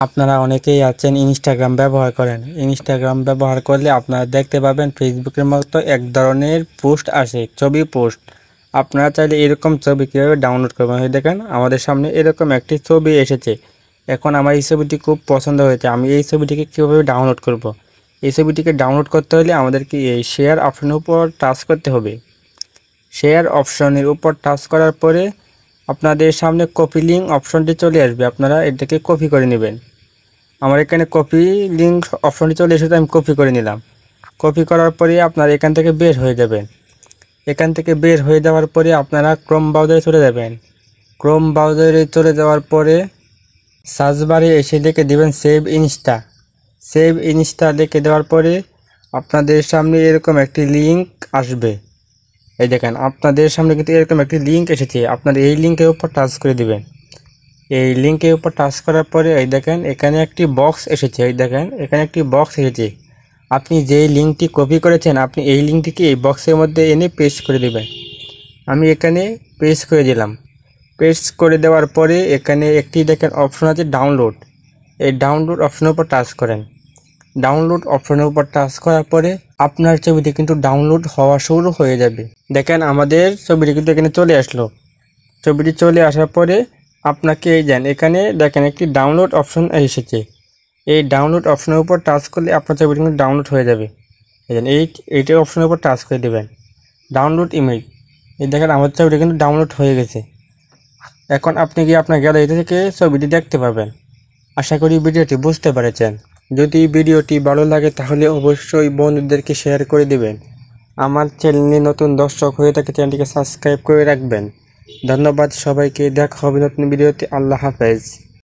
আপনারা অনেকেই আছেন ইনস্টাগ্রাম ব্যবহার করেন। ইনস্টাগ্রাম ব্যবহার করলে আপনারা দেখতে পাবেন ফেসবুকের মতো এক ধরনের পোস্ট আসে, ছবি পোস্ট। আপনারা চাইলে এরকম ছবি কীভাবে ডাউনলোড করবেন, দেখেন আমাদের সামনে এরকম একটি ছবি এসেছে। এখন আমার এই ছবিটি খুব পছন্দ হয়েছে, আমি এই ছবিটিকে কীভাবে ডাউনলোড করব। এই ছবিটিকে ডাউনলোড করতে হলে আমাদেরকে এই শেয়ার অপশনের উপর টাচ করতে হবে। শেয়ার অপশনের উপর টাচ করার পরে আপনাদের সামনে কপি লিঙ্ক অপশনটি চলে আসবে, আপনারা এটাকে কপি করে নেবেন। আমার এখানে কপি লিঙ্ক অপশনটি চলে এসেছে, আমি কপি করে নিলাম। কপি করার পরে আপনারা এখান থেকে বের হয়ে যাবেন। এখান থেকে বের হয়ে যাওয়ার পরে আপনারা ক্রোম ব্রাউজারে চলে যাবেন। ক্রোম ব্রাউজারে চলে যাওয়ার পরে সার্চ বারে এসে লিখে দেবেন সেভ ইনস্টা। সেভ ইনস্টা লিখে দেওয়ার পরে আপনাদের সামনে এরকম একটি লিঙ্ক আসবে। এই দেখেন আপনাদের সামনে কিন্তু এরকম একটি লিঙ্ক এসেছে, আপনারা এই লিঙ্কের উপর টাচ করে দিবেন। এই লিঙ্কের উপর টাচ করার পরে এই দেখেন এখানে একটি বক্স এসেছে, এই দেখেন এখানে একটি বক্স এসেছে। আপনি যেই লিঙ্কটি কপি করেছেন আপনি এই লিঙ্কটিকে এই বক্সের মধ্যে এনে পেস্ট করে দিবেন। আমি এখানে পেস্ট করে দিলাম। পেস্ট করে দেওয়ার পরে এখানে একটি দেখেন অপশন আছে ডাউনলোড। এই ডাউনলোড অপশনের উপর টাচ করেন। ডাউনলোড অপশনের উপর টাচ করার পরে আপনার ছবিটি কিন্তু ডাউনলোড হওয়া শুরু হয়ে যাবে। দেখেন আমাদের ছবিটি কিন্তু এখানে চলে আসলো। ছবিটি চলে আসার পরে আপনাকে এই যান, এখানে দেখেন একটি ডাউনলোড অপশন এসেছে। এই ডাউনলোড অপশনের উপর টাচ করলে আপনার ছবিটি কিন্তু ডাউনলোড হয়ে যাবে। এইটার অপশনের উপর টাচ করে দেবেন, ডাউনলোড ইমেজ। এই দেখেন আমার ছবিটি কিন্তু ডাউনলোড হয়ে গেছে। এখন আপনি কি আপনার গ্যালারি থেকে ছবিটি দেখতে পাবেন। আশা করি ভিডিওটি বুঝতে পেরেছেন। যদি ভিডিওটি ভালো লাগে তাহলে অবশ্যই বন্ধুদেরকে শেয়ার করে দিবেন। আমার চ্যানেলে নতুন দর্শক হয়ে থাকে চ্যানেলটিকে সাবস্ক্রাইব করে রাখবেন। ধন্যবাদ সবাইকে, দেখা হবে নতুন ভিডিওতে। আল্লাহ হাফেজ।